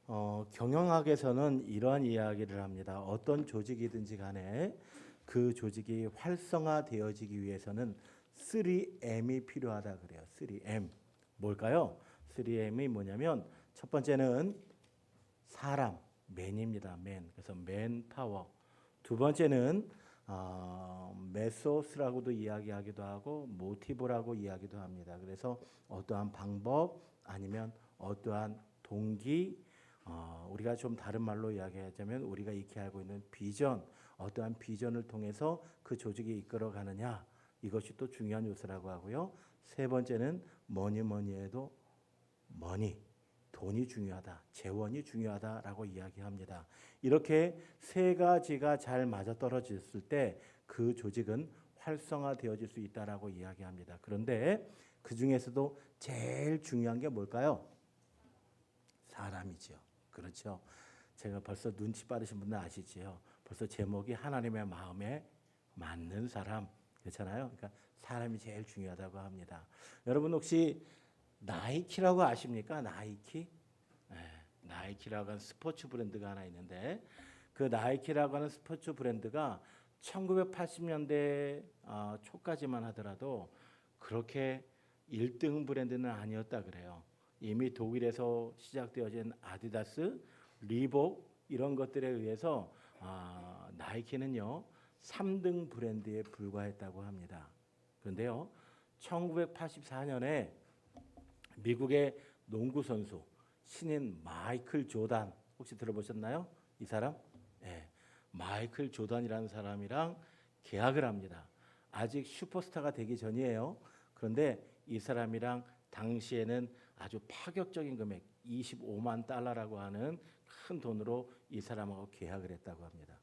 경영학에서는 이러한 이야기를 합니다. 어떤 조직이든지 간에 그 조직이 활성화되어지기 위해서는 3M이 필요하다 그래요. 3M. 뭘까요? 3M이 뭐냐면 첫 번째는 사람, 맨입니다. 맨. 그래서 맨파워. 두 번째는 메소스라고도 이야기하기도 하고 모티브라고 이야기도 합니다. 그래서 어떠한 방법 아니면 어떠한 동기, 우리가 좀 다른 말로 이야기하자면 우리가 익히 알고 있는 비전, 어떠한 비전을 통해서 그 조직이 이끌어가느냐, 이것이 또 중요한 요소라고 하고요. 세 번째는 뭐니 해도 머니, 돈이 중요하다, 재원이 중요하다라고 이야기합니다. 이렇게 세 가지가 잘 맞아떨어졌을 때 그 조직은 활성화되어질 수 있다라고 이야기합니다. 그런데 그 중에서도 제일 중요한 게 뭘까요? 사람이지요. 그렇죠. 제가 벌써 눈치 빠르신 분들 아시지요. 벌써 제목이 하나님의 마음에 맞는 사람 그렇잖아요. 그러니까 사람이 제일 중요하다고 합니다. 여러분 혹시 나이키라고 아십니까? 나이키? 네, 나이키라고 하는 스포츠 브랜드가 하나 있는데 그 나이키라고 하는 스포츠 브랜드가 1980년대 초까지만 하더라도 그렇게 1등 브랜드는 아니었다 그래요. 이미 독일에서 시작되어진 아디다스, 리복 이런 것들에 의해서 나이키는요 3등 브랜드에 불과했다고 합니다. 그런데요 1984년에 미국의 농구 선수 신인 마이클 조단 혹시 들어보셨나요? 이 사람? 네. 마이클 조단이라는 사람이랑 계약을 합니다. 아직 슈퍼스타가 되기 전이에요. 그런데 이 사람이랑 당시에는 아주 파격적인 금액 25만 달러라고 하는 큰 돈으로 이 사람하고 계약을 했다고 합니다.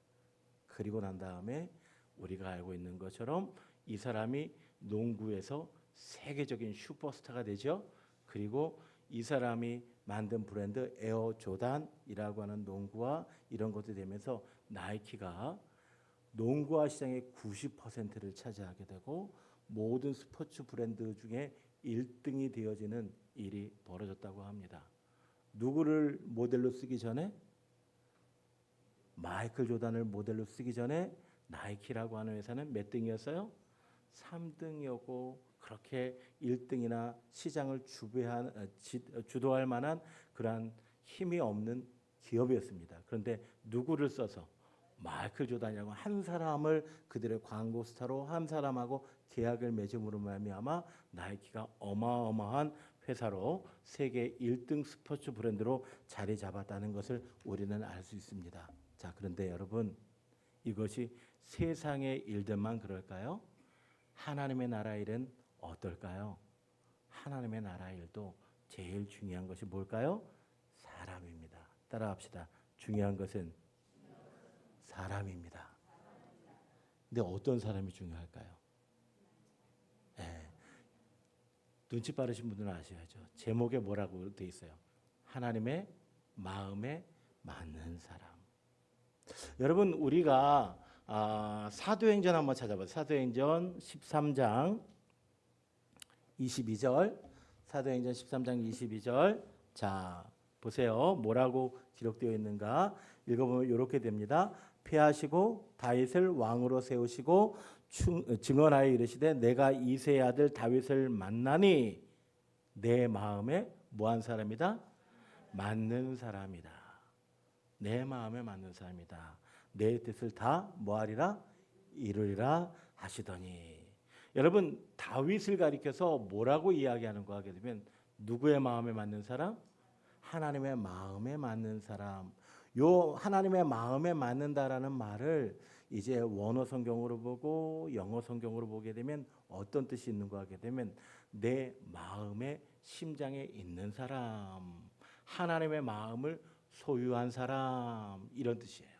그리고 난 다음에 우리가 알고 있는 것처럼 이 사람이 농구에서 세계적인 슈퍼스타가 되죠. 그리고 이 사람이 만든 브랜드 에어 조단이라고 하는 농구화 이런 것도 되면서 나이키가 농구화 시장의 90%를 차지하게 되고 모든 스포츠 브랜드 중에 1등이 되어지는 일이 벌어졌다고 합니다. 누구를 모델로 쓰기 전에? 마이클 조단을 모델로 쓰기 전에 나이키라고 하는 회사는 몇 등이었어요? 3등이었고 그렇게 1등이나 시장을 주도할 만한 그러한 힘이 없는 기업이었습니다. 그런데 누구를 써서 마이클 조단이라고 한 사람을 그들의 광고 스타로 한 사람하고 계약을 맺음으로 말미암아 나이키가 어마어마한 회사로 세계 1등 스포츠 브랜드로 자리 잡았다는 것을 우리는 알 수 있습니다. 자, 그런데 여러분 이것이 세상의 일들만 그럴까요? 하나님의 나라 일은 어떨까요? 하나님의 나라 일도 제일 중요한 것이 뭘까요? 사람입니다. 따라합시다. 중요한 것은 사람입니다. 근데 어떤 사람이 중요할까요? 네. 눈치 빠르신 분들은 아셔야죠. 제목에 뭐라고 돼 있어요? 하나님의 마음에 맞는 사람. 여러분 우리가 사도행전 한번 찾아봐요. 사도행전 13장 22절. 사도행전 13장 22절. 자, 보세요. 뭐라고 기록되어 있는가? 읽어보면 이렇게 됩니다. 폐하시고 다윗을 왕으로 세우시고 증언하여 이르시되 내가 이새의 아들 다윗을 만나니 내 마음에 뭐한 사람이다? 맞는 사람이다. 내 마음에 맞는 사람이다. 내 뜻을 다 뭐하리라? 이루리라 하시더니. 여러분 다윗을 가리켜서 뭐라고 이야기하는 거 하게 되면 누구의 마음에 맞는 사람? 하나님의 마음에 맞는 사람. 요 하나님의 마음에 맞는다라는 말을 이제 원어 성경으로 보고 영어 성경으로 보게 되면 어떤 뜻이 있는 거 하게 되면 내 마음의 심장에 있는 사람, 하나님의 마음을 소유한 사람 이런 뜻이에요.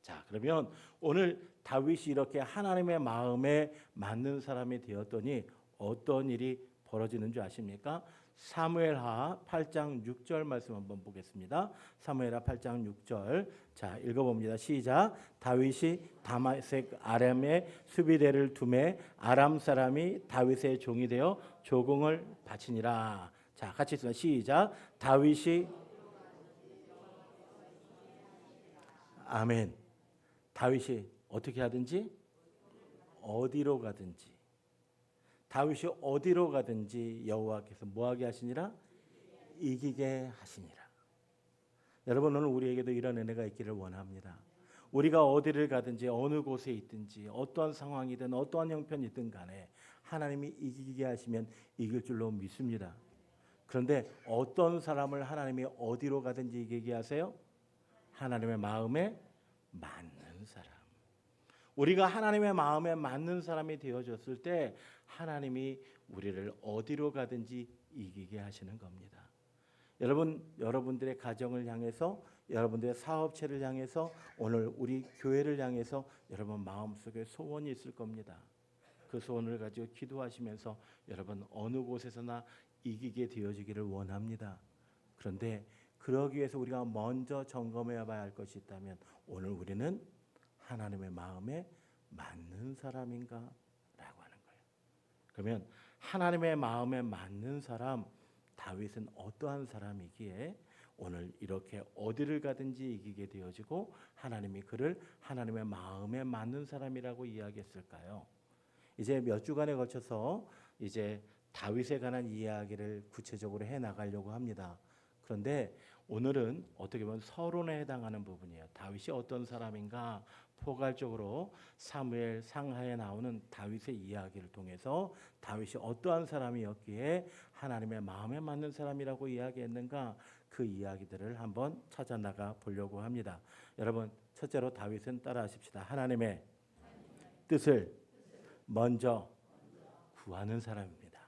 자, 그러면 오늘 다윗이 이렇게 하나님의 마음에 맞는 사람이 되었더니 어떤 일이 벌어지는 줄 아십니까? 사무엘하 8장 6절 말씀 한번 보겠습니다. 사무엘하 8장 6절. 자, 읽어봅니다. 시작. 다윗이 다메섹 아람에 수비대를 두매 아람 사람이 다윗의 종이 되어 조공을 바치니라. 자, 같이 읽습니다. 시작. 다윗이 아멘. 다윗이 어떻게 하든지 어디로 가든지 다윗이 어디로 가든지 여호와께서 뭐하게 하시니라? 이기게 하시니라. 여러분 오늘 우리에게도 이런 은혜가 있기를 원합니다. 우리가 어디를 가든지 어느 곳에 있든지 어떠한 상황이든 어떠한 형편이든 간에 하나님이 이기게 하시면 이길 줄로 믿습니다. 그런데 어떤 사람을 하나님이 어디로 가든지 이기게 하세요? 하나님의 마음에 맞는 사람. 우리가 하나님의 마음에 맞는 사람이 되어졌을 때 하나님이 우리를 어디로 가든지 이기게 하시는 겁니다. 여러분들의 가정을 향해서, 여러분들의 사업체를 향해서, 오늘 우리 교회를 향해서 여러분 마음속에 소원이 있을 겁니다. 그 소원을 가지고 기도하시면서 여러분 어느 곳에서나 이기게 되어지기를 원합니다. 그런데 그러기 위해서 우리가 먼저 점검해 봐야 할 것이 있다면 오늘 우리는 하나님의 마음에 맞는 사람인가? 라고 하는 거예요. 그러면 하나님의 마음에 맞는 사람, 다윗은 어떠한 사람이기에 오늘 이렇게 어디를 가든지 이기게 되어지고 하나님이 그를 하나님의 마음에 맞는 사람이라고 이야기했을까요? 이제 몇 주간에 걸쳐서 이제 다윗에 관한 이야기를 구체적으로 해 나가려고 합니다. 그런데 오늘은 어떻게 보면 서론에 해당하는 부분이에요. 다윗이 어떤 사람인가 포괄적으로 사무엘 상하에 나오는 다윗의 이야기를 통해서 다윗이 어떠한 사람이었기에 하나님의 마음에 맞는 사람이라고 이야기했는가 그 이야기들을 한번 찾아 나가 보려고 합니다. 여러분 첫째로 다윗은 따라하십시다. 하나님의 뜻을 먼저 구하는 사람입니다.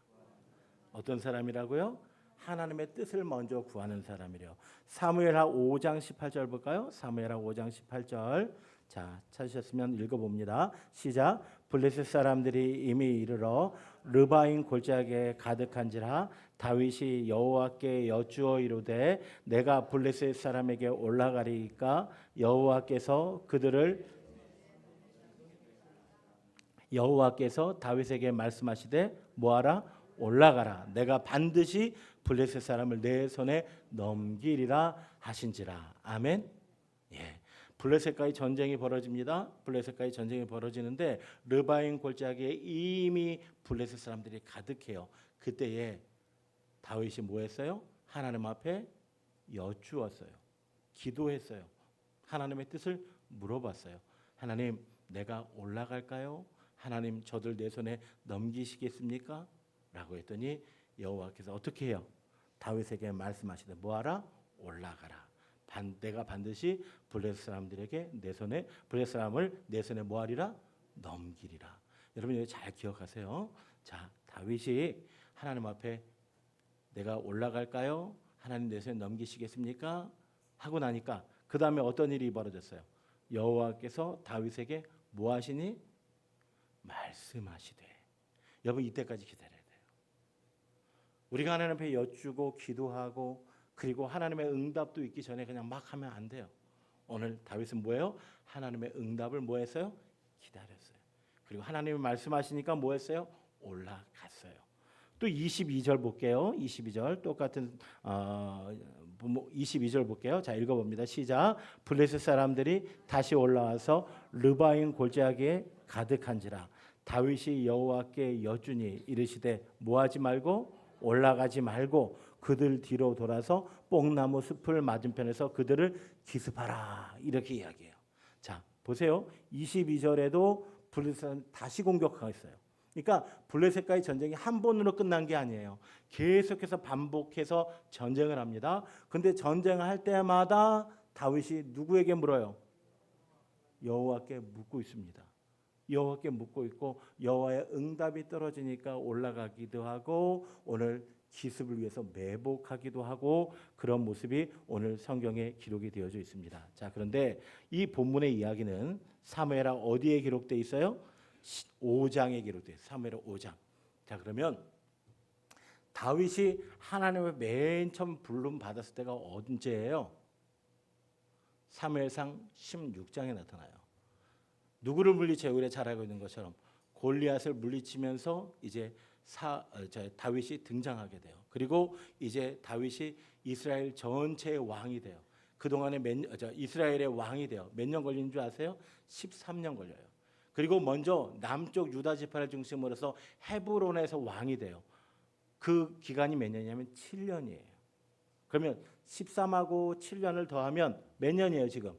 어떤 사람이라고요? 하나님의 뜻을 먼저 구하는 사람이래요. 사무엘하 5장 18절 볼까요? 사무엘하 5장 18절. 자, 찾으셨으면 읽어봅니다. 시작. 블레셋 사람들이 이미 이르러 르바임 골짜기에 가득한지라 다윗이 여호와께 여쭈어 이르되 내가 블레셋 사람에게 올라가리이까 여호와께서 다윗에게 말씀하시되 뭐하라? 올라가라. 내가 반드시 블레셋 사람을 내 손에 넘기리라 하신지라. 아멘. 예. 블레셋과의 전쟁이 벌어집니다. 블레셋과의 전쟁이 벌어지는데 르바임 골짜기에 이미 블레셋 사람들이 가득해요. 그때에 다윗이 뭐 했어요? 하나님 앞에 여쭈었어요. 기도했어요. 하나님의 뜻을 물어봤어요. 하나님, 내가 올라갈까요? 하나님, 저들 내 손에 넘기시겠습니까? 라고 했더니 여호와께서 어떻게 해요? 다윗에게 말씀하시되 뭐하라? 올라가라. 내가 반드시 블레셋 사람들에게 블레셋 사람을 내 손에 뭐하리라? 넘기리라. 여러분 이거 잘 기억하세요. 자, 다윗이 하나님 앞에 내가 올라갈까요? 하나님 내 손에 넘기시겠습니까? 하고 나니까 그 다음에 어떤 일이 벌어졌어요? 여호와께서 다윗에게 뭐 하시니? 말씀하시되. 여러분 이때까지 기다려야 돼요. 우리가 하나님 앞에 여쭈고 기도하고 그리고 하나님의 응답도 있기 전에 그냥 막 하면 안 돼요. 오늘 다윗은 뭐예요? 하나님의 응답을 뭐 했어요? 기다렸어요. 그리고 하나님이 말씀하시니까 뭐 했어요? 올라갔어요. 또 22절 볼게요. 22절 똑같은 22절 볼게요. 자, 읽어봅니다. 시작. 블레셋 사람들이 다시 올라와서 르바임 골짜기에 가득한지라 다윗이 여호와께 여쭈니 이르시되 뭐하지 말고 올라가지 말고 그들 뒤로 돌아서 뽕나무 숲을 맞은편에서 그들을 기습하라. 이렇게 이야기해요. 자, 보세요. 22절에도 블레셋은 다시 공격하고 있어요. 그러니까 블레셋과의 전쟁이 한 번으로 끝난 게 아니에요. 계속해서 반복해서 전쟁을 합니다. 그런데 전쟁을 할 때마다 다윗이 누구에게 물어요? 여호와께 묻고 있습니다. 여호와께 묻고 있고 여호와의 응답이 떨어지니까 올라가기도 하고 오늘 기습을 위해서 매복하기도 하고 그런 모습이 오늘 성경에 기록이 되어져 있습니다. 자, 그런데 이 본문의 이야기는 사무엘하 어디에 기록되어 있어요? 5장에 기록되어 있어요. 사무엘하 5장. 자, 그러면 다윗이 하나님의 맨 처음 부름 받았을 때가 언제예요? 사무엘상 16장에 나타나요. 누구를 물리쳐? 우리가 잘 알고 있는 것처럼 골리앗을 물리치면서 이제 다윗이 등장하게 돼요. 그리고 이제 다윗이 이스라엘 전체의 왕이 돼요. 그동안에 이스라엘의 왕이 돼요. 몇 년 걸리는 줄 아세요? 13년 걸려요. 그리고 먼저 남쪽 유다 지파를 중심으로 해서 헤브론에서 왕이 돼요. 그 기간이 몇 년이냐면 7년이에요. 그러면 13하고 7년을 더하면 몇 년이에요 지금?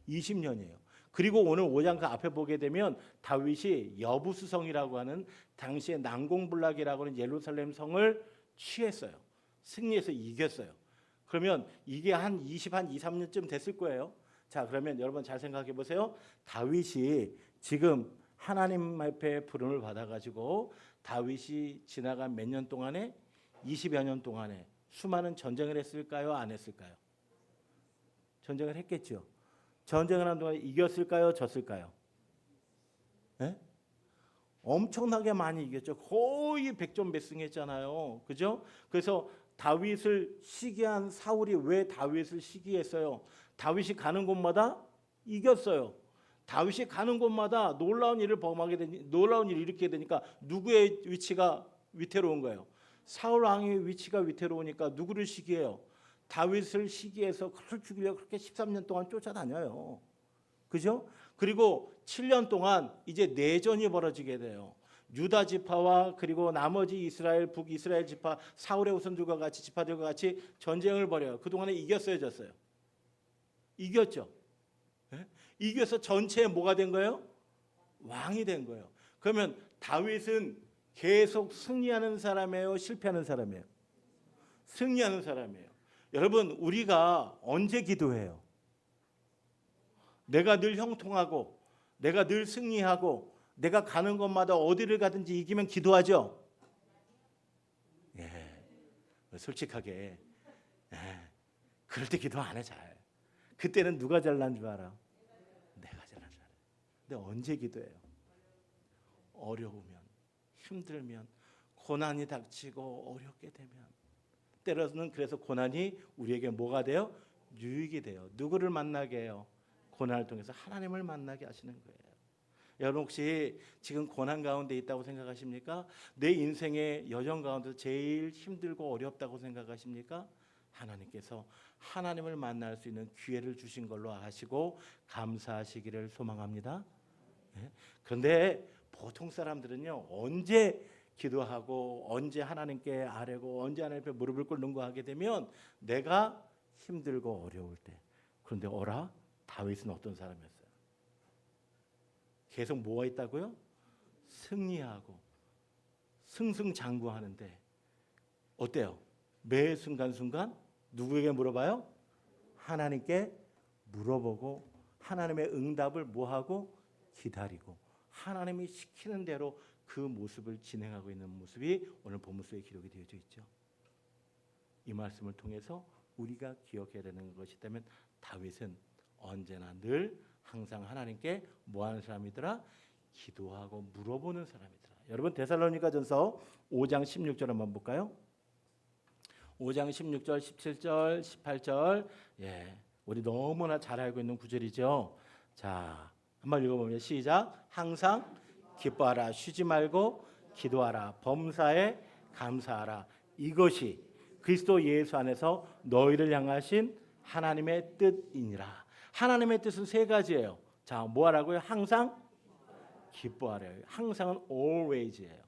20년이에요. 그리고 오늘 5장 그 앞에 보게 되면 다윗이 여부수성이라고 하는 당시에 난공불락이라고 하는 예루살렘 성을 취했어요. 승리해서 이겼어요. 그러면 이게 한 2, 3년쯤 됐을 거예요. 자, 그러면 여러분 잘 생각해 보세요. 다윗이 지금 하나님 앞에 부름을 받아가지고 다윗이 지나간 몇 년 동안에 20여 년 동안에 수많은 전쟁을 했을까요? 안 했을까요? 전쟁을 했겠죠. 전쟁을 한 동안 이겼을까요? 졌을까요? 네? 엄청나게 많이 이겼죠. 거의 백전백승했잖아요. 그죠? 그래서 다윗을 시기한 사울이 왜 다윗을 시기했어요? 다윗이 가는 곳마다 이겼어요. 다윗이 가는 곳마다 놀라운 일을 놀라운 일을 일으키게 되니까 누구의 위치가 위태로운 거예요? 사울 왕의 위치가 위태로우니까 누구를 시기해요? 다윗을 시기해서 그를 죽이려고 그렇게 13년 동안 쫓아다녀요. 그죠? 그리고 7년 동안 이제 내전이 벌어지게 돼요. 유다 지파와 그리고 나머지 이스라엘 북이스라엘 지파 사울의 후손들과 같이 지파들과 같이 전쟁을 벌여요. 그동안에 이겼어요, 졌어요? 이겼죠. 네? 이겨서 전체에 뭐가 된 거예요? 왕이 된 거예요. 그러면 다윗은 계속 승리하는 사람이에요, 실패하는 사람이에요? 승리하는 사람이에요. 여러분, 우리가 언제 기도해요? 내가 늘 형통하고 내가 늘 승리하고 내가 가는 곳마다 어디를 가든지 이기면 기도하죠? 예, 솔직하게 그럴 때 기도 안 해 잘. 그때는 누가 잘난 줄 알아? 내가 잘난 줄 알아. 근데 언제 기도해요? 어려우면, 힘들면, 고난이 닥치고 어렵게 되면 때로는 그래서 고난이 우리에게 뭐가 돼요? 유익이 돼요. 누구를 만나게 해요? 고난을 통해서 하나님을 만나게 하시는 거예요. 여러분 혹시 지금 고난 가운데 있다고 생각하십니까? 내 인생의 여정 가운데 제일 힘들고 어렵다고 생각하십니까? 하나님께서 하나님을 만날 수 있는 기회를 주신 걸로 아시고 감사하시기를 소망합니다. 네? 그런데 보통 사람들은요, 언제 기도하고 언제 하나님께 아뢰고 언제 하나님 앞에 무릎을 꿇는 거 하게 되면 내가 힘들고 어려울 때. 그런데 어라? 다윗은 어떤 사람이었어요? 계속 뭐가 있다고요? 승리하고 승승장구하는데 어때요? 매 순간순간 누구에게 물어봐요? 하나님께 물어보고 하나님의 응답을 뭐하고? 기다리고 하나님이 시키는 대로 그 모습을 진행하고 있는 모습이 오늘 본문 속에 기록이 되어져 있죠. 이 말씀을 통해서 우리가 기억해야 되는 것이 있다면 다윗은 언제나 늘 항상 하나님께 뭐하는 사람이더라? 기도하고 물어보는 사람이더라. 여러분 데살로니가전서 5장 16절 한번 볼까요? 5장 16절, 17절, 18절. 예, 우리 너무나 잘 알고 있는 구절이죠. 자, 한번 읽어보면 시작. 항상 기뻐하라, 쉬지 말고 기도하라, 범사에 감사하라. 이것이 그리스도 예수 안에서 너희를 향하신 하나님의 뜻이니라. 하나님의 뜻은 세 가지예요. 자, 뭐 하라고요? 항상 기뻐하래요. 항상은 always예요.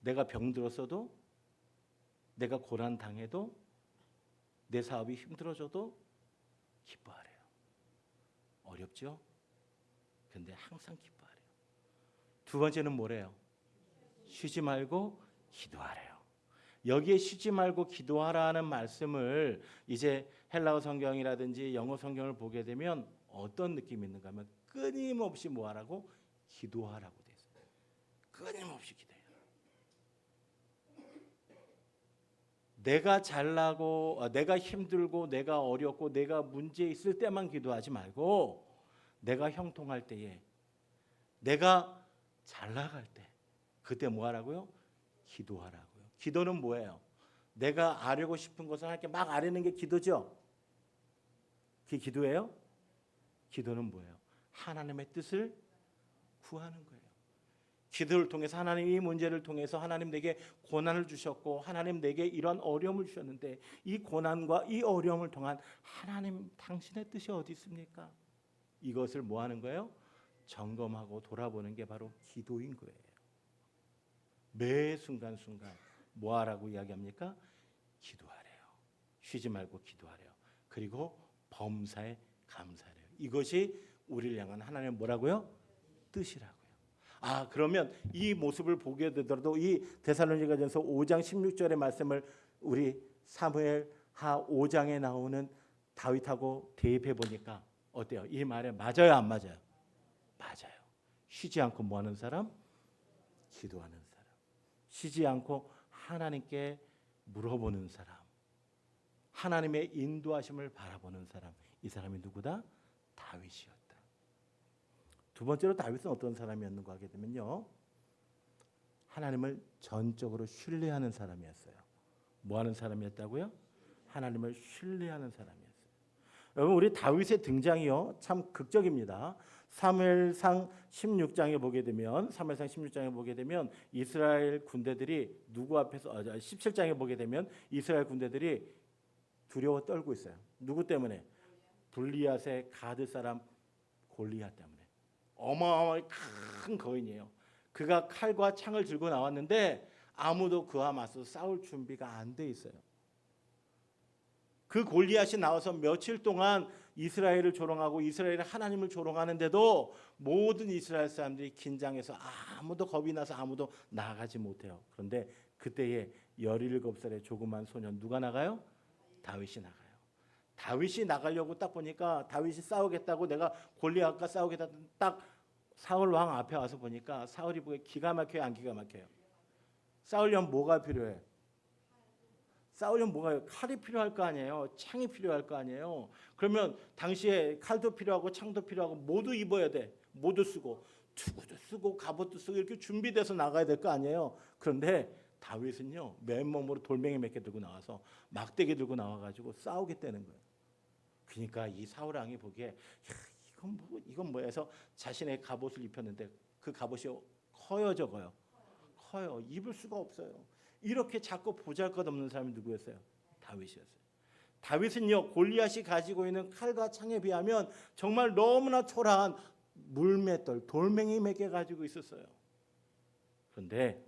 내가 병들었어도, 내가 고난 당해도, 내 사업이 힘들어져도 기뻐하래요. 어렵죠? 근데 항상 기뻐하래요. 두 번째는 뭐래요? 쉬지 말고 기도하래요. 여기에 쉬지 말고 기도하라는 말씀을 이제 헬라어 성경이라든지 영어 성경을 보게 되면 어떤 느낌이 있는가 하면 끊임없이 뭐 하라고? 기도하라고 돼 있어요. 끊임없이 기도해요. 내가 잘나고 내가 힘들고 내가 어렵고 내가 문제 있을 때만 기도하지 말고 내가 형통할 때에 내가 잘 나갈 때 그때 뭐 하라고요? 기도하라고요. 기도는 뭐예요? 내가 아뢰고 싶은 것을 하나님께 막 아뢰는 게 기도죠. 그게 기도예요? 기도는 뭐예요? 하나님의 뜻을 구하는 거예요. 기도를 통해서 하나님 이 문제를 통해서 하나님 내게 고난을 주셨고 하나님 내게 이런 어려움을 주셨는데 이 고난과 이 어려움을 통한 하나님 당신의 뜻이 어디 있습니까? 이것을 뭐 하는 거예요? 점검하고 돌아보는 게 바로 기도인 거예요. 매 순간순간 뭐 하라고 이야기합니까? 기도하래요. 쉬지 말고 기도하래요. 그리고 범사에 감사하래요. 이것이 우리를 향한 하나님의 뭐라고요? 뜻이라고요. 그러면 이 모습을 보게 되더라도 이 데살로니가전서 5장 16절의 말씀을 우리 사무엘 하 5장에 나오는 다윗하고 대입해 보니까 어때요? 이 말에 맞아요, 안 맞아요? 맞아요. 쉬지 않고 뭐 하는 사람? 기도하는 사람. 쉬지 않고 하나님께 물어보는 사람. 하나님의 인도하심을 바라보는 사람. 이 사람이 누구다? 다윗이었다. 두 번째로 다윗은 어떤 사람이었는가 하게 되면요, 하나님을 전적으로 신뢰하는 사람이었어요. 뭐 하는 사람이었다고요? 하나님을 신뢰하는 사람이었어요. 여러분, 우리 다윗의 등장이요 참 극적입니다. 사무엘상 16장에 보게 되면 이스라엘 군대들이 누구 앞에서 17장에 보게 되면 이스라엘 군대들이 두려워 떨고 있어요. 누구 때문에? 블리앗의 가드 사람 골리앗 때문에. 어마어마하게 큰 거인이에요. 그가 칼과 창을 들고 나왔는데 아무도 그와 맞서 싸울 준비가 안 돼 있어요. 그 골리앗이 나와서 며칠 동안 이스라엘을 조롱하고 이스라엘의 하나님을 조롱하는데도 모든 이스라엘 사람들이 긴장해서 아무도 겁이 나서 아무도 나가지 못해요. 그런데 그때에 17살의 조그만 소년 누가 나가요? 다윗이 나가요. 다윗이 나가려고 딱 보니까 다윗이 싸우겠다고 내가 골리앗과 싸우겠다 딱 사울 왕 앞에 와서 보니까 사울이 보기에 기가 막혀요, 안 기가 막혀요? 싸우려면 뭐가 필요해? 싸우려면 뭐가 칼이 필요할 거 아니에요. 창이 필요할 거 아니에요. 그러면 당시에 칼도 필요하고 창도 필요하고 모두 입어야 돼. 모두 쓰고 투구도 쓰고 갑옷도 쓰고 이렇게 준비돼서 나가야 될 거 아니에요. 그런데 다윗은요 맨몸으로 돌멩이 몇 개 들고 나와서 막대기 들고 나와가지고 싸우겠다는 거예요. 그러니까 이 사울 왕이 보기에 이건 뭐야 해서 자신의 갑옷을 입혔는데 그 갑옷이 커요, 적어요? 커요. 입을 수가 없어요. 이렇게 자꾸 보잘것없는 사람이 누구였어요? 다윗이었어요. 다윗은요 골리앗이 가지고 있는 칼과 창에 비하면 정말 너무나 초라한 물맷돌, 돌멩이 몇 개 가지고 있었어요. 그런데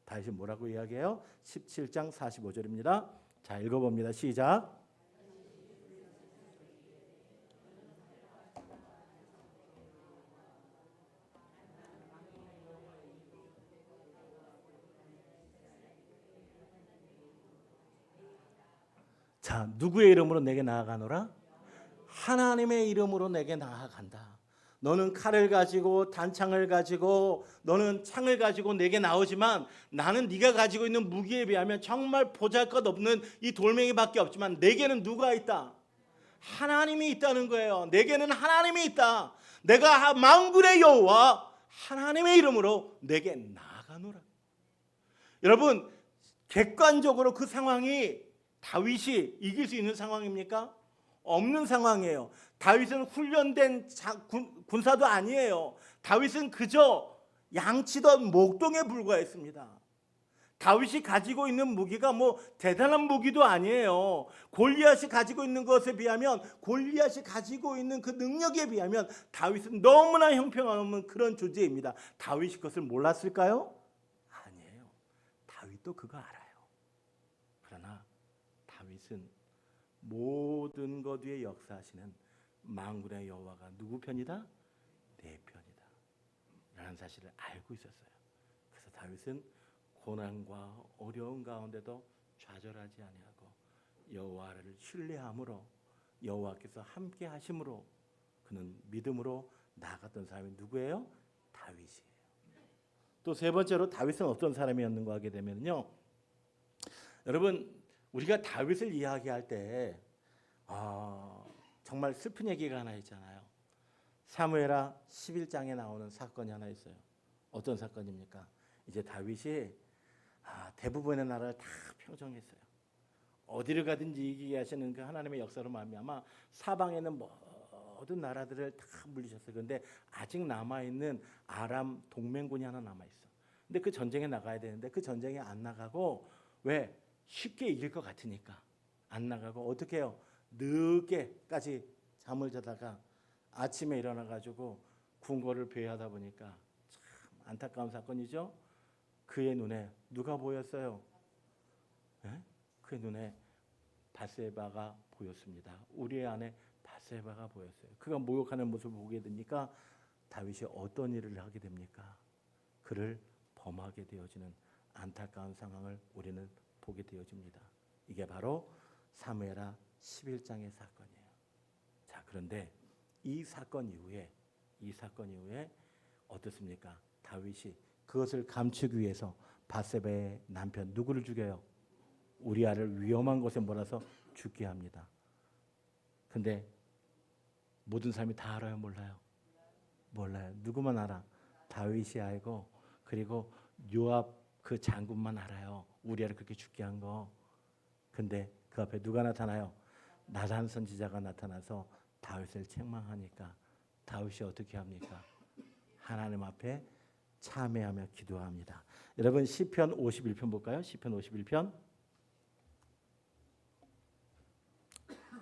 다윗이 뭐라고 이야기해요? 17장 45절입니다. 자, 읽어봅니다. 시작. 자, 누구의 이름으로 내게 나아가노라? 하나님의 이름으로 내게 나아간다. 너는 칼을 가지고 단창을 가지고 너는 창을 가지고 내게 나오지만 나는 네가 가지고 있는 무기에 비하면 정말 보잘것없는 이 돌멩이밖에 없지만 내게는 누가 있다? 하나님이 있다는 거예요. 내게는 하나님이 있다. 내가 만군의 여호와 하나님의 이름으로 내게 나아가노라. 여러분, 객관적으로 그 상황이 다윗이 이길 수 있는 상황입니까? 없는 상황이에요. 다윗은 훈련된 군사도 아니에요. 다윗은 그저 양치던 목동에 불과했습니다. 다윗이 가지고 있는 무기가 뭐 대단한 무기도 아니에요. 골리앗이 가지고 있는 것에 비하면 골리앗이 가지고 있는 그 능력에 비하면 다윗은 너무나 형편없는 그런 존재입니다. 다윗이 그것을 몰랐을까요? 아니에요. 다윗도 그거 알아요. 그러나 다윗은 모든 것 위에 역사하시는 만군의 여호와가 누구 편이다? 내 편이다 라는 사실을 알고 있었어요. 그래서 다윗은 고난과 어려운 가운데도 좌절하지 아니하고 여호와를 신뢰함으로 여호와께서 함께 하심으로 그는 믿음으로 나아갔던 사람이 누구예요? 다윗이에요. 또 세 번째로 다윗은 어떤 사람이었는가 하게 되면요, 여러분 우리가 다윗을 이야기할 때 정말 슬픈 얘기가 하나 있잖아요. 사무엘하 11장에 나오는 사건이 하나 있어요. 어떤 사건입니까? 이제 다윗이 대부분의 나라를 다 평정했어요. 어디를 가든지 이기게 하시는 그 하나님의 역사로 말미암아 사방에는 모든 나라들을 다 물리셨어요. 그런데 아직 남아있는 아람 동맹군이 하나 남아있어. 근데 그 전쟁에 나가야 되는데 그 전쟁에 안 나가고 왜? 쉽게 이길 것 같으니까 안 나가고 어떻게 해요? 늦게까지 잠을 자다가 아침에 일어나 가지고 궁궐을 배회하다 보니까 참 안타까운 사건이죠. 그의 눈에 누가 보였어요? 예? 그의 눈에 바세바가 보였습니다. 우리의 아내 바세바가 보였어요. 그가 모욕하는 모습을 보게 되니까 다윗이 어떤 일을 하게 됩니까? 그를 범하게 되어지는 안타까운 상황을 우리는 보게 되어집니다. 이게 바로 사무엘하 11장의 사건이에요. 자, 그런데 이 사건 이후에 어떻습니까? 다윗이 그것을 감추기 위해서 바세바의 남편 누구를 죽여요? 우리아를 위험한 곳에 몰아서 죽게 합니다. 근데 모든 사람이 다 알아요, 몰라요? 몰라요. 누구만 알아? 다윗이 알고 그리고 요압 그 장군만 알아요. 우리아를 그렇게 죽게 한 거. 근데 그 앞에 누가 나타나요? 나단 선지자가 나타나서 다윗을 책망하니까 다윗이 어떻게 합니까? 하나님 앞에 참회하며 기도합니다. 여러분 시편 51편 볼까요? 시편 51편.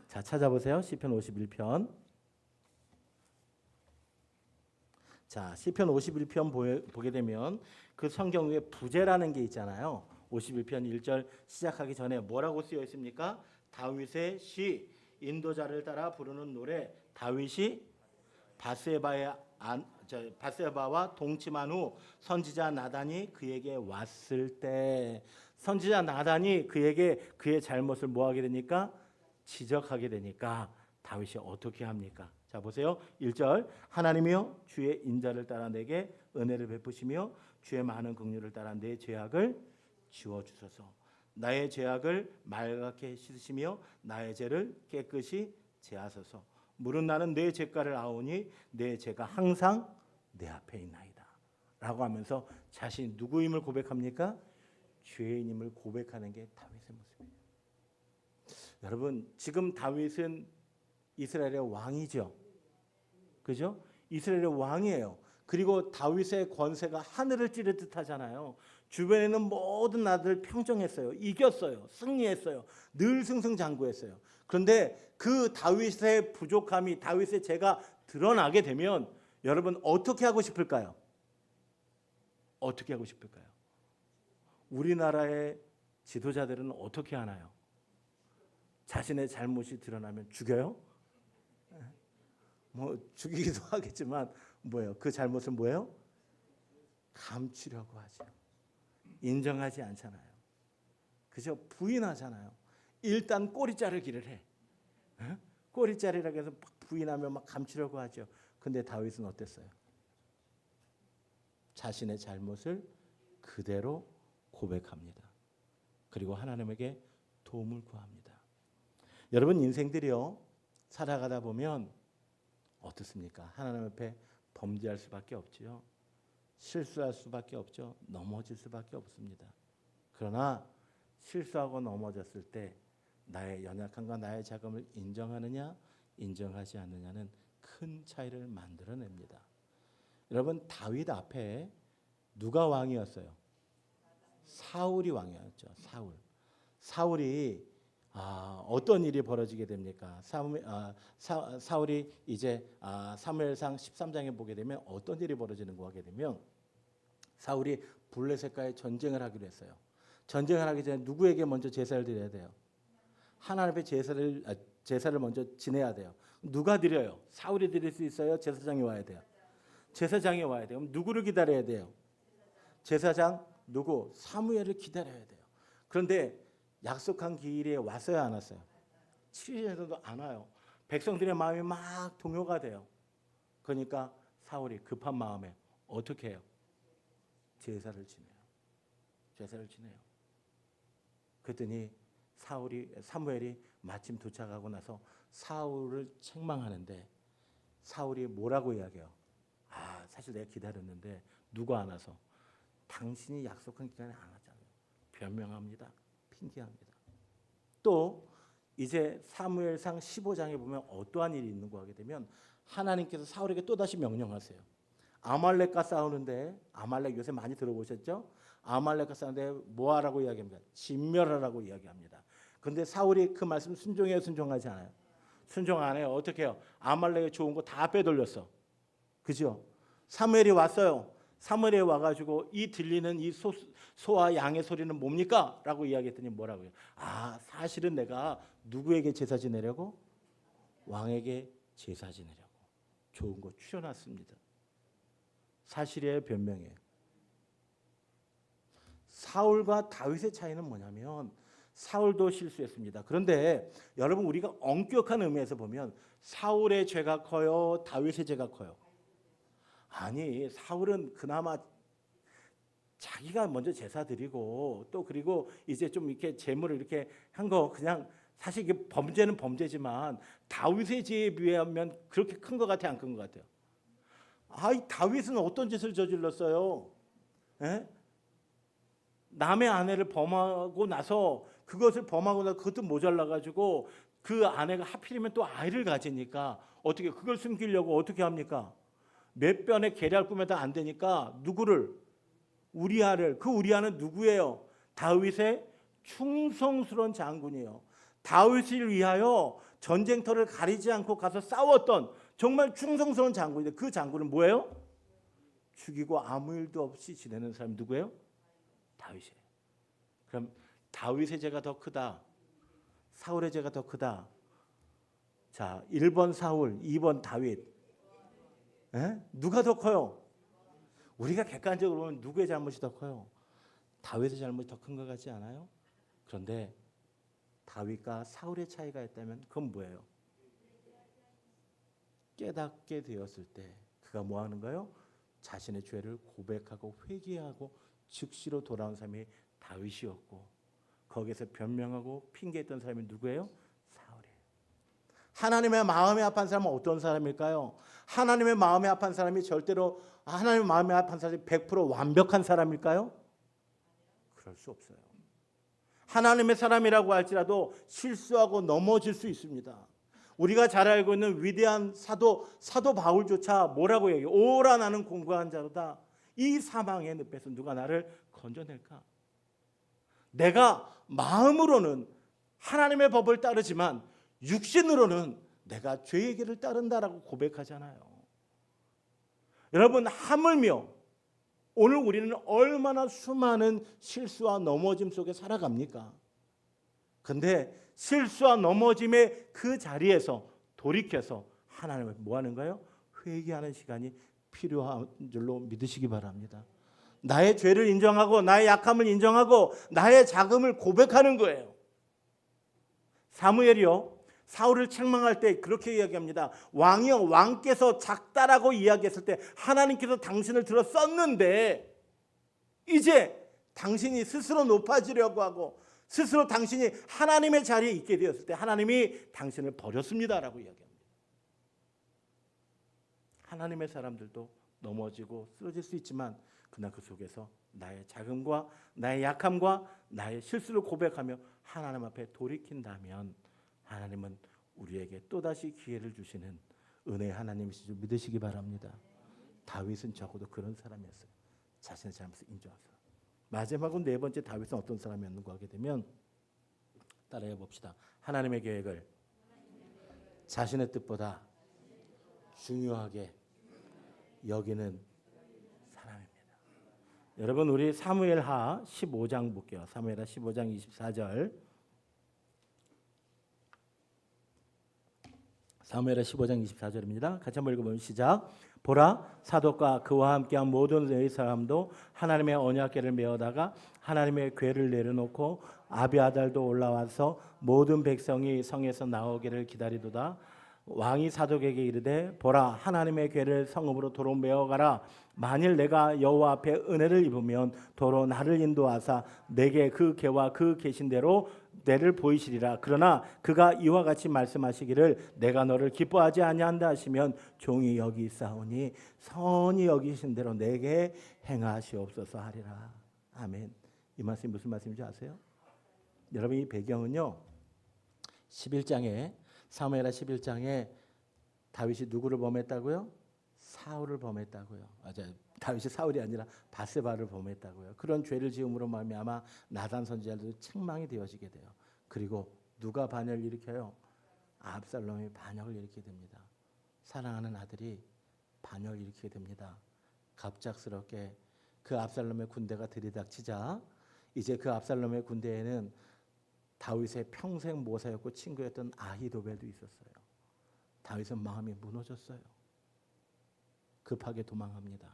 자, 찾아보세요. 시편 51편. 자, 시편 51편 보게 되면 그 성경 위에 부제라는 게 있잖아요. 51편 1절 시작하기 전에 뭐라고 쓰여 있습니까? 다윗의 시, 인도자를 따라 부르는 노래. 다윗이 바세바와 동침한 후 선지자 나단이 그에게 왔을 때, 선지자 나단이 그에게 그의 잘못을 뭐하게 되니까? 지적하게 되니까 다윗이 어떻게 합니까? 자, 보세요. 1절 하나님이여 주의 인자를 따라 내게 은혜를 베푸시며 주의 많은 긍휼을 따라 내 죄악을 지워 주소서. 나의 죄악을 맑게 씻으시며 나의 죄를 깨끗이 제하소서. 물은 나는 내 죄가를 아오니 내 죄가 항상 내 앞에 있나이다. 라고 하면서 자신이 누구임을 고백합니까? 죄인임을 고백하는 게 다윗의 모습이에요. 여러분, 지금 다윗은 이스라엘의 왕이죠. 그죠? 이스라엘의 왕이에요. 그리고 다윗의 권세가 하늘을 찌를 듯 하잖아요. 주변에 있는 모든 나라들 평정했어요. 이겼어요. 승리했어요. 늘 승승장구했어요. 그런데 그 다윗의 부족함이, 다윗의 죄가 드러나게 되면 여러분 어떻게 하고 싶을까요? 어떻게 하고 싶을까요? 우리나라의 지도자들은 어떻게 하나요? 자신의 잘못이 드러나면 죽여요? 뭐 죽이기도 하겠지만 뭐예요? 그 잘못은 뭐예요? 감추려고 하죠. 인정하지 않잖아요. 그저 부인하잖아요. 일단 꼬리 자르기를 해. 꼬리 자르라고 해서 막 부인하며 막 감추려고 하죠. 근데 다윗은 어땠어요? 자신의 잘못을 그대로 고백합니다. 그리고 하나님에게 도움을 구합니다. 여러분 인생들이요, 살아가다 보면 어떻습니까? 하나님 앞에 범죄할 수밖에 없지요. 실수할 수밖에 없죠. 넘어질 수밖에 없습니다. 그러나 실수하고 넘어졌을 때 나의 연약함과 나의 자금을 인정하느냐 인정하지 않느냐는 큰 차이를 만들어냅니다. 여러분 다윗 앞에 누가 왕이었어요? 사울이 왕이었죠. 사울이 어떤 일이 벌어지게 됩니까? 사울이 이제 사무엘상 13장에 보게 되면 어떤 일이 벌어지는 거 하게 되면 사울이 블레셋과의 전쟁을 하기로 했어요. 전쟁을 하기 전에 누구에게 먼저 제사를 드려야 돼요? 하나님 앞에 제사를 먼저 지내야 돼요. 누가 드려요? 사울이 드릴 수 있어요? 제사장이 와야 돼요? 제사장이 와야 돼요. 그럼 누구를 기다려야 돼요? 제사장 누구? 사무엘을 기다려야 돼요. 그런데 약속한 기일에 왔어요, 안 왔어요? 7일에도 안 와요. 백성들의 마음이 막 동요가 돼요. 그러니까 사울이 급한 마음에 어떻게 해요? 제사를 지내요. 그랬더니 사무엘이 마침 도착하고 나서 사울을 책망하는데 사울이 뭐라고 이야기해요? 사실 내가 기다렸는데 누가 안 와서? 당신이 약속한 기간에 안 왔잖아요. 변명합니다. 핑계합니다. 또 이제 사무엘상 15장에 보면 어떠한 일이 있는 거 하게 되면 하나님께서 사울에게 또다시 명령하세요. 아말렉과 싸우는데, 아말렉 요새 많이 들어보셨죠? 아말렉과 싸우는데 뭐 하라고 이야기합니다. 진멸하라고 이야기합니다. 그런데 사울이 그 말씀 순종해요, 순종하지 않아요? 순종 안 해요. 어떻게 해요? 아말렉의 좋은 거 다 빼돌렸어. 그죠? 사무엘이 왔어요. 사무엘이 와가지고 이 들리는 이 소와 양의 소리는 뭡니까? 라고 이야기했더니 뭐라고요? 아, 사실은 내가 누구에게 제사 지내려고? 왕에게 제사 지내려고 좋은 거 추려놨습니다. 사실이에요, 변명이에요? 사울과 다윗의 차이는 뭐냐면 사울도 실수했습니다. 그런데 여러분, 우리가 엄격한 의미에서 보면 사울의 죄가 커요, 다윗의 죄가 커요? 아니, 사울은 그나마 자기가 먼저 제사 드리고 또 그리고 이제 좀 이렇게 재물을 이렇게 한 거 그냥 사실 이게 범죄는 범죄지만 다윗의 죄에 비하면 그렇게 큰 것 같아요, 안 큰 것 같아요? 이 다윗은 어떤 짓을 저질렀어요? 에? 남의 아내를 범하고 나서 그것도 모자라 가지고 그 아내가 하필이면 또 아이를 가지니까 어떻게 그걸 숨기려고 어떻게 합니까? 몇 번의 계략 꾸며도 안 되니까 누구를? 우리아를. 그 우리아는 누구예요? 다윗의 충성스러운 장군이에요. 다윗을 위하여 전쟁터를 가리지 않고 가서 싸웠던 정말 충성스러운 장군인데 그 장군은 뭐예요? 죽이고 아무 일도 없이 지내는 사람이 누구예요? 다윗이에요. 그럼 다윗의 죄가 더 크다, 사울의 죄가 더 크다? 자, 1번 사울, 2번 다윗. 누가 더 커요? 우리가 객관적으로 보면 누구의 잘못이 더 커요? 다윗의 잘못이 더 큰 것 같지 않아요? 그런데 다윗과 사울의 차이가 있다면 그건 뭐예요? 깨닫게 되었을 때 그가 뭐 하는 거예요? 자신의 죄를 고백하고 회개하고 즉시로 돌아온 사람이 다윗이었고, 거기에서 변명하고 핑계했던 사람이 누구예요? 사울이에요. 하나님의 마음에 합한 사람은 어떤 사람일까요? 하나님의 마음에 합한 사람이 절대로 하나님의 마음에 합한 사람이 100% 완벽한 사람일까요? 그럴 수 없어요. 하나님의 사람이라고 할지라도 실수하고 넘어질 수 있습니다. 우리가 잘 알고 있는 위대한 사도 바울조차 뭐라고 얘기해요? 오라 나는 공고한 자로다. 이 사망의 늪에서 누가 나를 건져낼까? 내가 마음으로는 하나님의 법을 따르지만 육신으로는 내가 죄의 길을 따른다라고 고백하잖아요. 여러분, 하물며 오늘 우리는 얼마나 수많은 실수와 넘어짐 속에 살아갑니까? 근데 실수와 넘어짐의 그 자리에서 돌이켜서 하나님을 뭐 하는 거예요? 회개하는 시간이 필요한 줄로 믿으시기 바랍니다. 나의 죄를 인정하고 나의 약함을 인정하고 나의 자금을 고백하는 거예요. 사무엘이요, 사울을 책망할 때 그렇게 이야기합니다. 왕이요, 왕께서 작다라고 이야기했을 때 하나님께서 당신을 들어 썼는데 이제 당신이 스스로 높아지려고 하고 스스로 당신이 하나님의 자리에 있게 되었을 때 하나님이 당신을 버렸습니다라고 이야기합니다. 하나님의 사람들도 넘어지고 쓰러질 수 있지만 그러나 그 속에서 나의 자금과 나의 약함과 나의 실수를 고백하며 하나님 앞에 돌이킨다면 하나님은 우리에게 또다시 기회를 주시는 은혜의 하나님이신 줄 믿으시기 바랍니다. 다윗은 적어도 그런 사람이었어요. 자신의 잘못을 인정하세요. 마지막으로 네 번째, 다윗은 어떤 사람이었는가 하게 되면 따라해 봅시다. 하나님의 계획을 자신의 뜻보다 중요하게 여기는 사람입니다. 여러분, 우리 사무엘하 15장 볼게요. 사무엘하 15장 24절. 사무엘하 15장 24절입니다. 같이 한번 읽어보면 시작. 보라, 사독과 그와 함께한 모든 레위 사람도 하나님의 언약궤를 메어다가 하나님의 궤를 내려놓고 아비아달도 올라와서 모든 백성이 성에서 나오기를 기다리도다. 왕이 사독에게 이르되 보라, 하나님의 궤를 성읍으로 도로 메어가라. 만일 내가 여호와 앞에 은혜를 입으면 도로 나를 인도하사 내게 그 궤와 그 계신대로 내를 보이시리라. 그러나 그가 이와 같이 말씀하시기를 내가 너를 기뻐하지 아니한다 하시면 종이 여기 있사오니 선히 여기신 대로 내게 행하시옵소서 하리라. 아멘. 이 말씀이 무슨 말씀인지 아세요? 여러분, 이 배경은요, 11장에 사무엘하 11장에 다윗이 누구를 범했다고요? 사울을 범했다고요. 맞아요. 다윗이 사울이 아니라 바세바를 범했다고요. 그런 죄를 지음으로 말미암아 나단 선지자도 책망이 되어지게 돼요. 그리고 누가 반역을 일으켜요? 압살롬이 반역을 일으키게 됩니다. 사랑하는 아들이 반역을 일으키게 됩니다. 갑작스럽게 그 압살롬의 군대가 들이닥치자 이제 그 압살롬의 군대에는 다윗의 평생 모사였고 친구였던 아히도벨도 있었어요. 다윗은 마음이 무너졌어요. 급하게 도망합니다.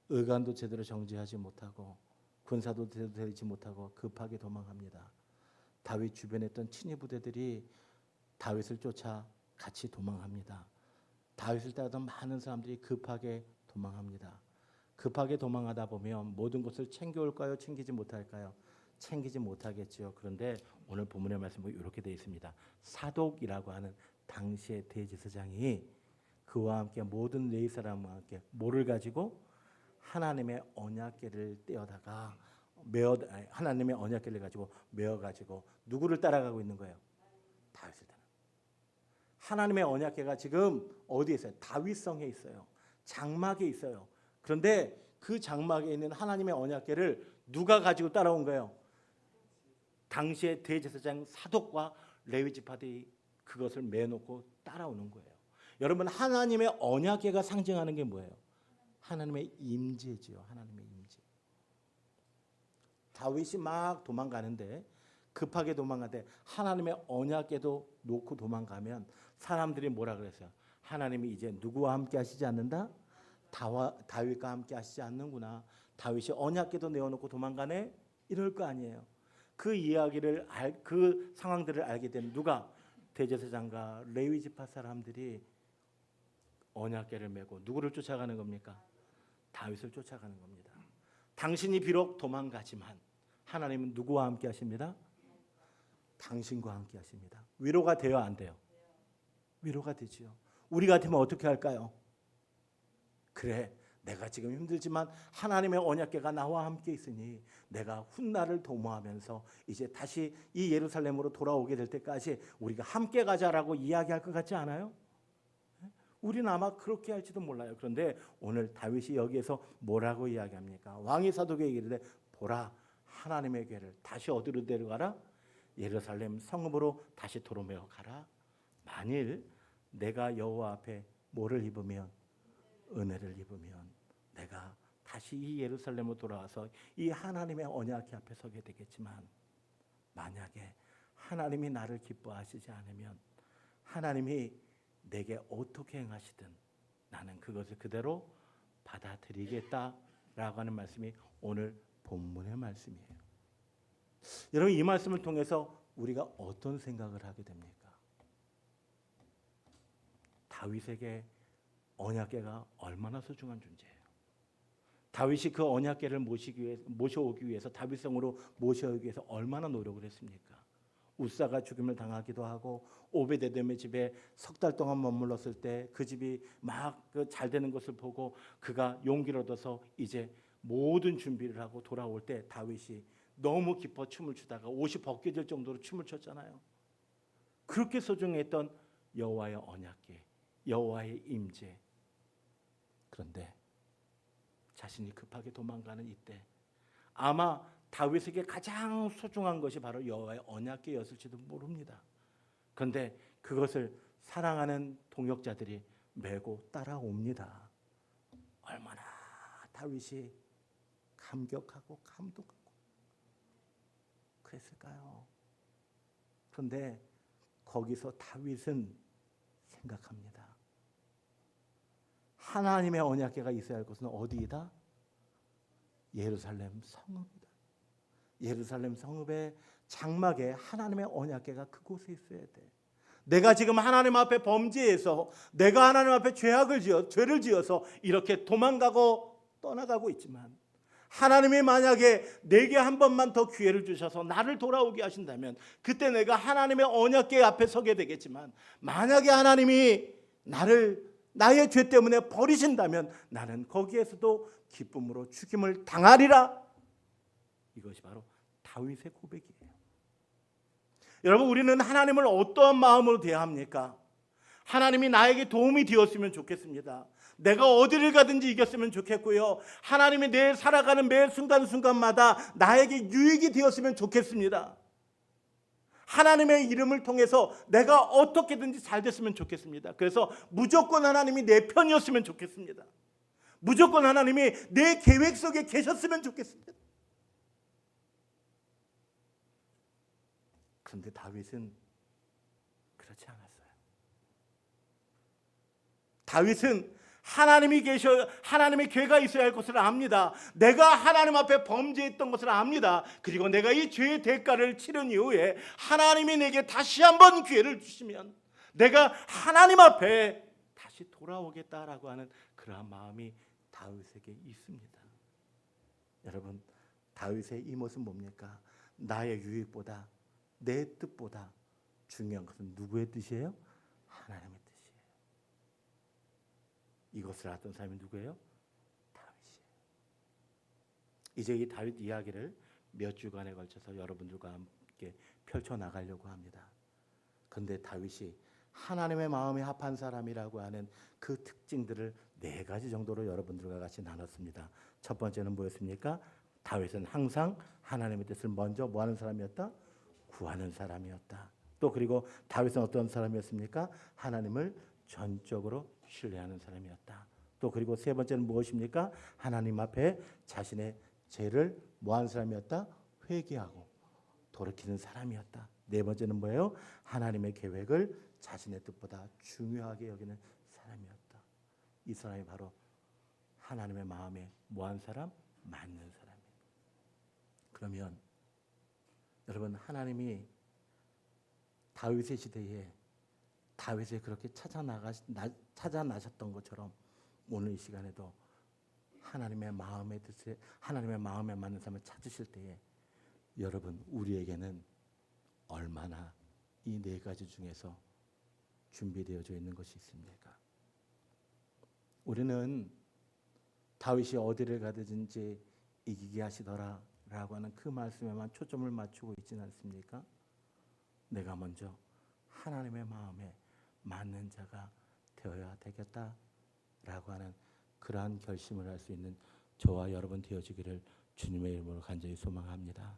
의관도 제대로 정지하지 못하고 군사도 제대로 되지 못하고 급하게 도망합니다. 다윗 주변에 있던 친위 부대들이 다윗을 쫓아 같이 도망합니다. 다윗을 따르던 많은 사람들이 급하게 도망합니다. 급하게 도망하다 보면 모든 것을 챙겨올까요? 챙기지 못할까요? 챙기지 못하겠죠. 그런데 오늘 본문의 말씀은 이렇게 되어 있습니다. 사독이라고 하는 당시의 대제사장이 그와 함께 모든 레위 사람과 함께 뭐를 가지고 하나님의 언약궤를 떼어다가 하나님의 언약궤를 가지고 메어 가지고 누구를 따라가고 있는 거예요? 다윗을 따라. 하나님의 언약궤가 지금 어디에 있어요? 다윗성에 있어요. 장막에 있어요. 그런데 그 장막에 있는 하나님의 언약궤를 누가 가지고 따라온 거예요? 당시의 대제사장 사독과 레위 지파들이 그것을 매놓고 따라오는 거예요. 여러분, 하나님의 언약궤가 상징하는 게 뭐예요? 하나님의 임재지요. 하나님의 임재. 다윗이 막 도망가는데 급하게 도망가는데 하나님의 언약궤도 놓고 도망가면 사람들이 뭐라 그랬어요? 하나님이 이제 누구와 함께 하시지 않는다? 다윗과 함께 하시지 않는구나. 다윗이 언약궤도 내어놓고 도망가네? 이럴 거 아니에요. 그 이야기를 그 상황들을 알게 된 누가? 대제사장과 레위 지파 사람들이 언약궤를 메고 누구를 쫓아가는 겁니까? 다윗을 쫓아가는 겁니다. 당신이 비록 도망가지만 하나님은 누구와 함께 하십니다? 당신과 함께 하십니다. 위로가 돼요, 안 돼요? 위로가 되지요. 우리 같으면 어떻게 할까요? 그래, 내가 지금 힘들지만 하나님의 언약궤가 나와 함께 있으니 내가 훗날을 도모하면서 이제 다시 이 예루살렘으로 돌아오게 될 때까지 우리가 함께 가자라고 이야기할 것 같지 않아요? 우리는 아마 그렇게 할지도 몰라요. 그런데 오늘 다윗이 여기에서 뭐라고 이야기합니까? 왕이 사독에게 이르되 보라, 하나님의 궤를 다시 어디로 데려가라? 예루살렘 성읍으로 다시 도로메어 가라. 만일 내가 여호와 앞에 뭐를 입으면? 은혜를 입으면 내가 다시 이 예루살렘으로 돌아와서 이 하나님의 언약궤 앞에 서게 되겠지만 만약에 하나님이 나를 기뻐하시지 않으면 하나님이 내게 어떻게 행하시든 나는 그것을 그대로 받아들이겠다라고 하는 말씀이 오늘 본문의 말씀이에요. 여러분, 이 말씀을 통해서 우리가 어떤 생각을 하게 됩니까? 다윗에게 언약궤가 얼마나 소중한 존재예요. 다윗이 그 언약궤를 모셔오기 위해서 다윗성으로 모셔오기 위해서 얼마나 노력을 했습니까? 우사가 죽임을 당하기도 하고 오베데돔의 집에 석 달 동안 머물렀을 때 그 집이 막 잘 되는 것을 보고 그가 용기를 얻어서 이제 모든 준비를 하고 돌아올 때 다윗이 너무 기뻐 춤을 추다가 옷이 벗겨질 정도로 춤을 췄잖아요. 그렇게 소중했던 여호와의 언약궤, 여호와의 임재. 그런데 자신이 급하게 도망가는 이때 아마 다윗에게 가장 소중한 것이 바로 여호와의 언약궤였을지도 모릅니다. 그런데 그것을 사랑하는 동역자들이 메고 따라옵니다. 얼마나 다윗이 감격하고 감동하고 그랬을까요? 그런데 거기서 다윗은 생각합니다. 하나님의 언약궤가 있어야 할 곳은 어디이다? 예루살렘 성읍이다. 예루살렘 성읍의 장막에 하나님의 언약궤가 그곳에 있어야 돼. 내가 지금 하나님 앞에 범죄해서 내가 하나님 앞에 죄를 지어서 이렇게 도망가고 떠나가고 있지만 하나님이 만약에 내게 한 번만 더 기회를 주셔서 나를 돌아오게 하신다면 그때 내가 하나님의 언약궤 앞에 서게 되겠지만 만약에 하나님이 나의 죄 때문에 버리신다면 나는 거기에서도 기쁨으로 죽임을 당하리라. 이것이 바로 다윗의 고백이에요. 여러분, 우리는 하나님을 어떠한 마음으로 대합니까? 하나님이 나에게 도움이 되었으면 좋겠습니다. 내가 어디를 가든지 이겼으면 좋겠고요. 하나님이 내 살아가는 매 순간순간마다 나에게 유익이 되었으면 좋겠습니다. 하나님의 이름을 통해서 내가 어떻게든지 잘 됐으면 좋겠습니다. 그래서 무조건 하나님이 내 편이었으면 좋겠습니다. 무조건 하나님이 내 계획 속에 계셨으면 좋겠습니다. 그런데 다윗은 그렇지 않았어요. 다윗은 하나님이 계셔, 하나님의 죄가 있어야 할 것을 압니다. 내가 하나님 앞에 범죄했던 것을 압니다. 그리고 내가 이 죄의 대가를 치른 이후에 하나님이 내게 다시 한번 기회를 주시면 내가 하나님 앞에 다시 돌아오겠다라고 하는 그러한 마음이 다윗에게 있습니다. 여러분, 다윗의 이 모습 뭡니까? 나의 유익보다 내 뜻보다 중요한 것은 누구의 뜻이에요? 하나님의 뜻이에요. 이것을 알았던 사람이 누구예요? 다윗이에요. 이제 이 다윗 이야기를 몇 주간에 걸쳐서 여러분들과 함께 펼쳐나가려고 합니다. 그런데 다윗이 하나님의 마음에 합한 사람이라고 하는 그 특징들을 4가지 정도로 여러분들과 같이 나눴습니다. 첫 번째는 뭐였습니까? 다윗은 항상 하나님의 뜻을 먼저 뭐하는 사람이었다? 구하는 사람이었다. 또 그리고 다윗은 어떤 사람이었습니까? 하나님을 전적으로 신뢰하는 사람이었다. 또 그리고 세 번째는 무엇입니까? 하나님 앞에 자신의 죄를 뭐하는 사람이었다? 회개하고 돌이키는 사람이었다. 네 번째는 뭐예요? 하나님의 계획을 자신의 뜻보다 중요하게 여기는 사람이었다. 이 사람이 바로 하나님의 마음에 뭐한 사람? 맞는 사람이에요. 그러면 여러분, 하나님이 다윗의 시대에 다윗을 그렇게 찾아나셨던 것처럼 오늘 이 시간에도 하나님의 마음의 뜻에, 하나님의 마음에 맞는 사람을 찾으실 때에 여러분, 우리에게는 얼마나 이 4가지 중에서 준비되어져 있는 것이 있습니까? 우리는 다윗이 어디를 가든지 이기게 하시더라 라고 하는 그 말씀에만 초점을 맞추고 있지는 않습니까? 내가 먼저 하나님의 마음에 맞는 자가 되어야 되겠다라고 하는 그러한 결심을 할 수 있는 저와 여러분 되어지기를 주님의 이름으로 간절히 소망합니다.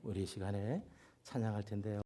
우리 이 시간에 찬양할 텐데요.